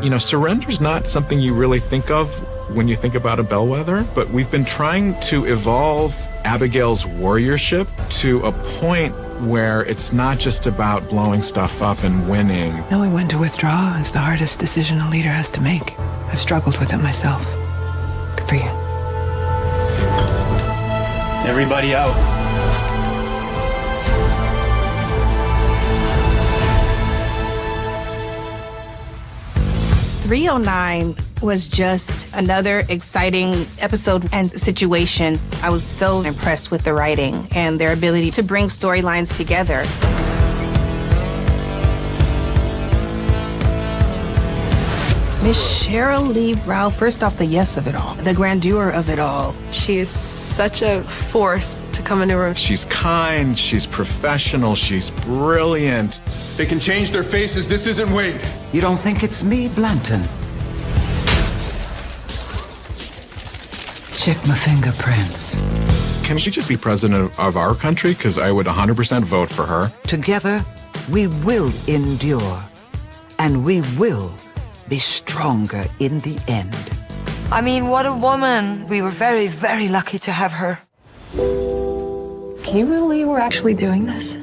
You know, surrender's not something you really think of when you think about a bellwether, but we've been trying to evolve Abigail's warriorship to a point where it's not just about blowing stuff up and winning. Knowing when to withdraw is the hardest decision a leader has to make. I've struggled with it myself. Good for you. Everybody out. .309 was just another exciting episode and situation. I was so impressed with the writing and their ability to bring storylines together. Miss Cheryl Lee Rao, first off, the yes of it all, the grandeur of it all. She is such a force to come into a room. She's kind, she's professional, she's brilliant. They can change their faces. This isn't Wade. You don't think it's me, Blanton? Check my fingerprints. Can she just be president of our country? Because I would 100% vote for her. Together, we will endure, and we will be stronger in the end. I mean, what a woman. We were very, very lucky to have her. Can you believe we're actually doing this?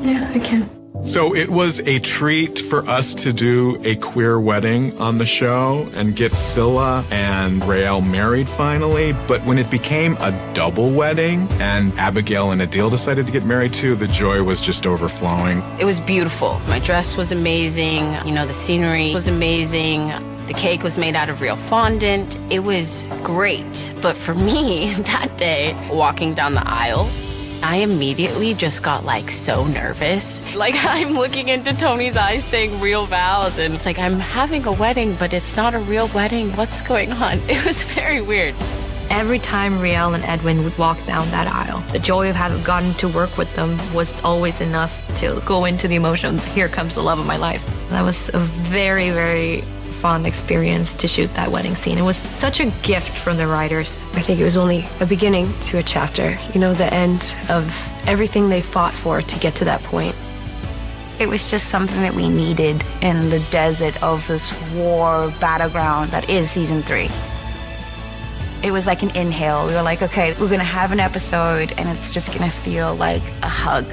Yeah, I can. So it was a treat for us to do a queer wedding on the show and get Scylla and Rael married finally. But when it became a double wedding and Abigail and Adil decided to get married too, the joy was just overflowing. It was beautiful. My dress was amazing. You know, the scenery was amazing. The cake was made out of real fondant. It was great. But for me, that day, walking down the aisle, I immediately just got like so nervous. Like I'm looking into Tony's eyes saying real vows and it's like I'm having a wedding, but it's not a real wedding. What's going on? It was very weird. Every time Riel and Edwin would walk down that aisle, the joy of having gotten to work with them was always enough to go into the emotion. Here comes the love of my life. That was a very, very fun experience to shoot that wedding scene. It was such a gift from the writers. I think it was only a beginning to a chapter, you know, the end of everything they fought for to get to that point. It was just something that we needed in the desert of this war battleground that is season 3. It was like an inhale. We were like, okay, we're gonna have an episode and it's just gonna feel like a hug.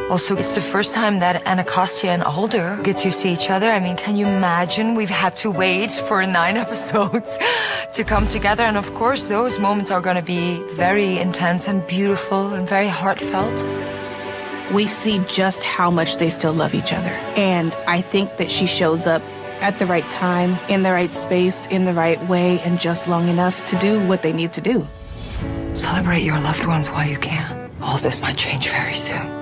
Also, it's the first time that Anacostia and Alder get to see each other. I mean, can you imagine? We've had to wait for 9 episodes to come together. And of course, those moments are going to be very intense and beautiful and very heartfelt. We see just how much they still love each other. And I think that she shows up at the right time, in the right space, in the right way, and just long enough to do what they need to do. Celebrate your loved ones while you can. All this might change very soon.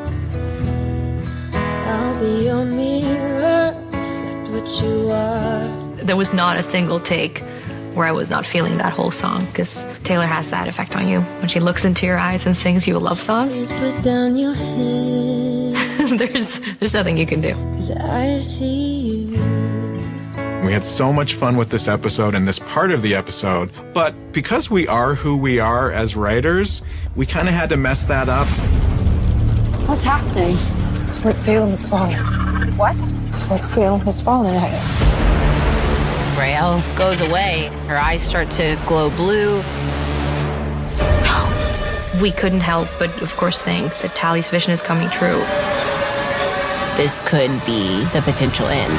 I'll be your mirror, reflect what you are. There was not a single take where I was not feeling that whole song, because Taylor has that effect on you. When she looks into your eyes and sings you a love song, Please put down your head, there's nothing you can do. 'cause I see you. We had so much fun with this episode and this part of the episode, but because we are who we are as writers, we kind of had to mess that up. What's happening? Fort Salem has fallen. What? Fort Salem has fallen. Rael goes away. Her eyes start to glow blue. We couldn't help but, of course, think that Tally's vision is coming true. This could be the potential end.